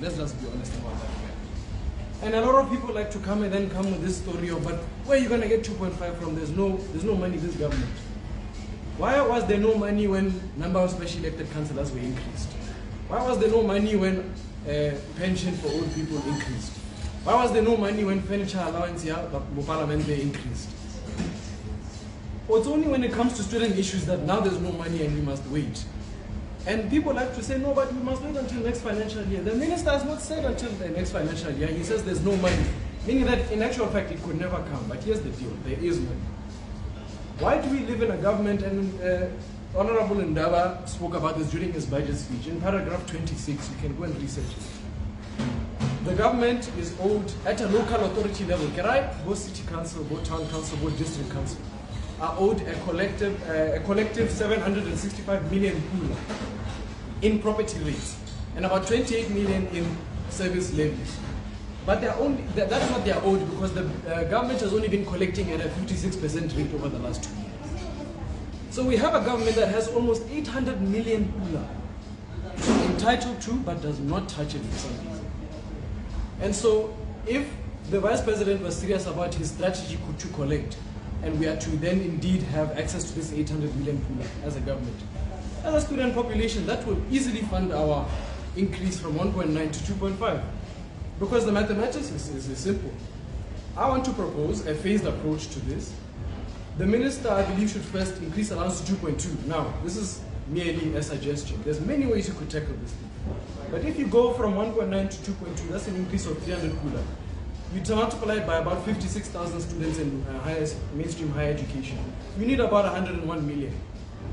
Let's just be honest about that. And a lot of people like to come with this story of, but where are you going to get 2.5 from? There's no money in this government. Why was there no money when number of special elected councillors were increased? Why was there no money when pension for old people increased? Why was there no money when furniture allowance parliament were increased? It's only when it comes to student issues that now there's no money and we must wait. And people like to say, no, but we must wait until next financial year. The minister has not said until the next financial year. He says there's no money. Meaning that in actual fact it could never come. But here's the deal, there is money. Why do we live in a government, and Honorable Ndaba spoke about this during his budget speech. In paragraph 26, you can go and research it. The government is owed at a local authority level, both city council, both town council, both district council, are owed a collective 765 million pula in property rates and about 28 million in service levies. But that's what they are owed, because the government has only been collecting at a 56% rate over the last 2 years. So we have a government that has almost 800 million pula entitled to, but does not touch it for some reason. And so if the Vice President was serious about his strategy to collect, and we are to then indeed have access to this 800 million pula as a government, as a student population, that will easily fund our increase from 1.9 to 2.5. Because the mathematics is simple. I want to propose a phased approach to this. The minister, I believe, should first increase allowance to 2.2. Now, this is merely a suggestion. There's many ways you could tackle this thing. But if you go from 1.9 to 2.2, that's an increase of 300 pula. You multiply it by about 56,000 students in mainstream higher education. You need about 101 million.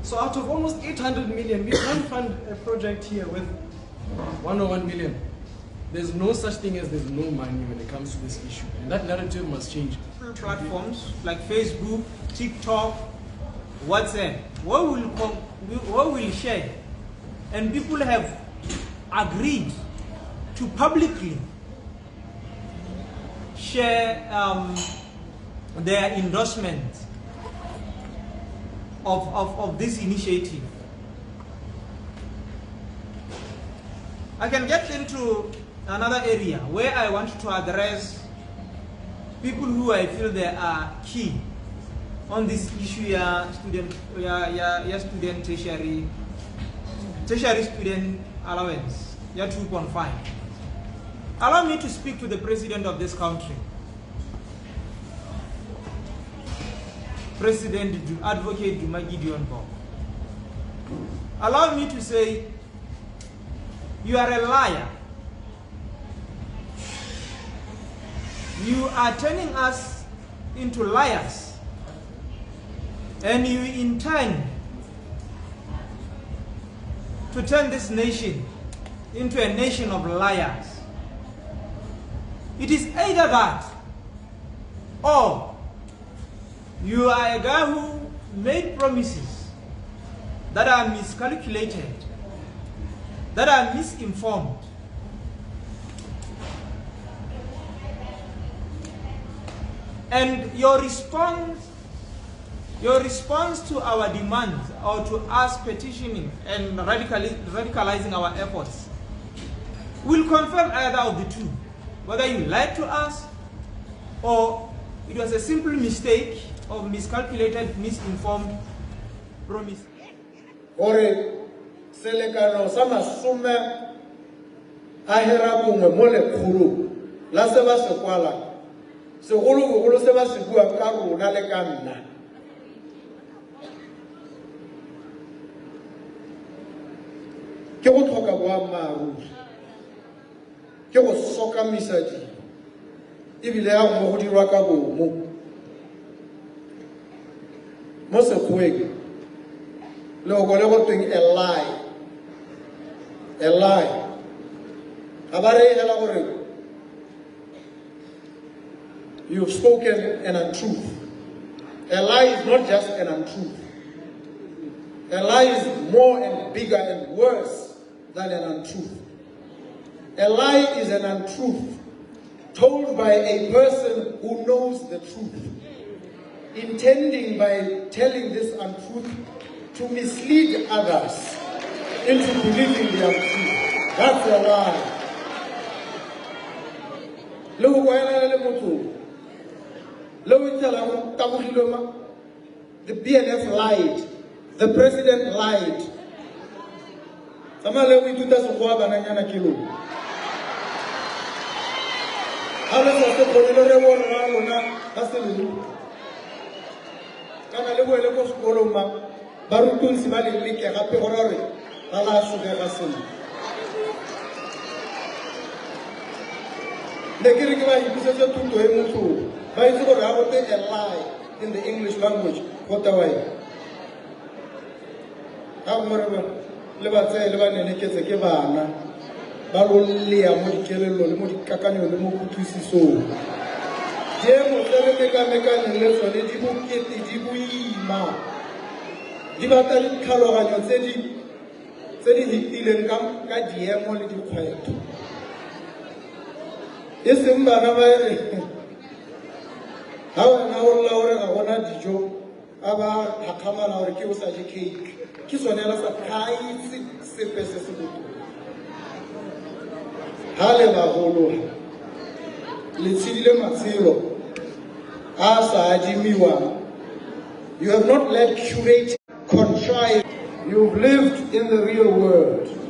So out of almost 800 million, we can't fund a project here with 101 million. There's no such thing as there's no money when it comes to this issue. And that narrative must change. Platforms like Facebook, TikTok, WhatsApp, what will share? And people have agreed to publicly share their endorsement of this initiative. I can get into another area where I want to address people who I feel they are key on this issue, student tertiary student allowance, 2.5. Allow me to speak to the President of this country, President Advocate Duma Gideon Boko. Allow me to say, you are a liar. You are turning us into liars, and you intend to turn this nation into a nation of liars. It is either that, or you are a guy who made promises that are miscalculated, that are misinformed. And your response to our demands, or to us petitioning and radicalizing our efforts, will confirm either of the two. Whether you lied to us, or it was a simple mistake of miscalculated, misinformed promise. Ore selekano sama sume ahera bungwe mole khuru la se ba se kwala se golo se ba se bua ka rona le ka nna. Ke go tlhoka boammaaruri, ke go soka misadi ebile ya mo go dirwa ka bomo mo se kgweng le go go tweng a lie. A lie. You've spoken an untruth. A lie is not just an untruth. A lie is more and bigger and worse than an untruth. A lie is an untruth told by a person who knows the truth, intending by telling this untruth to mislead others into believing the untruth. That's a lie. The BNF lied. The president lied. Tsamayang ithuta sekgowa bananyana kilo. How does the borralona hasil? Kana le boele ko sekolo ma barutun si ba le like gape gore ga la suga ga sena. Le ke re ke ba ipusetse thuto e motho ba itse gore ga go te a lie in the English language. What the way? How more le ba tse le ba nene ke tse ke bana ba lo lea mo dikelelo le mo dikakanyo le mo kutlwisiso je mo tsere mekaneng le tsone di bokete di boima di batla ditlhaloganyo tse di hitileng ka diemo le dikgwetho e seng bana ba re ha wena o lla gore ga gona dijo a ba gakgamala gore ke o sa je cake ke sonela sa kaitse sepe se se botoka ha le bagolo le tshidile matshelo a sa adimiwa. You have not let curate, contrive. You've lived in the real world.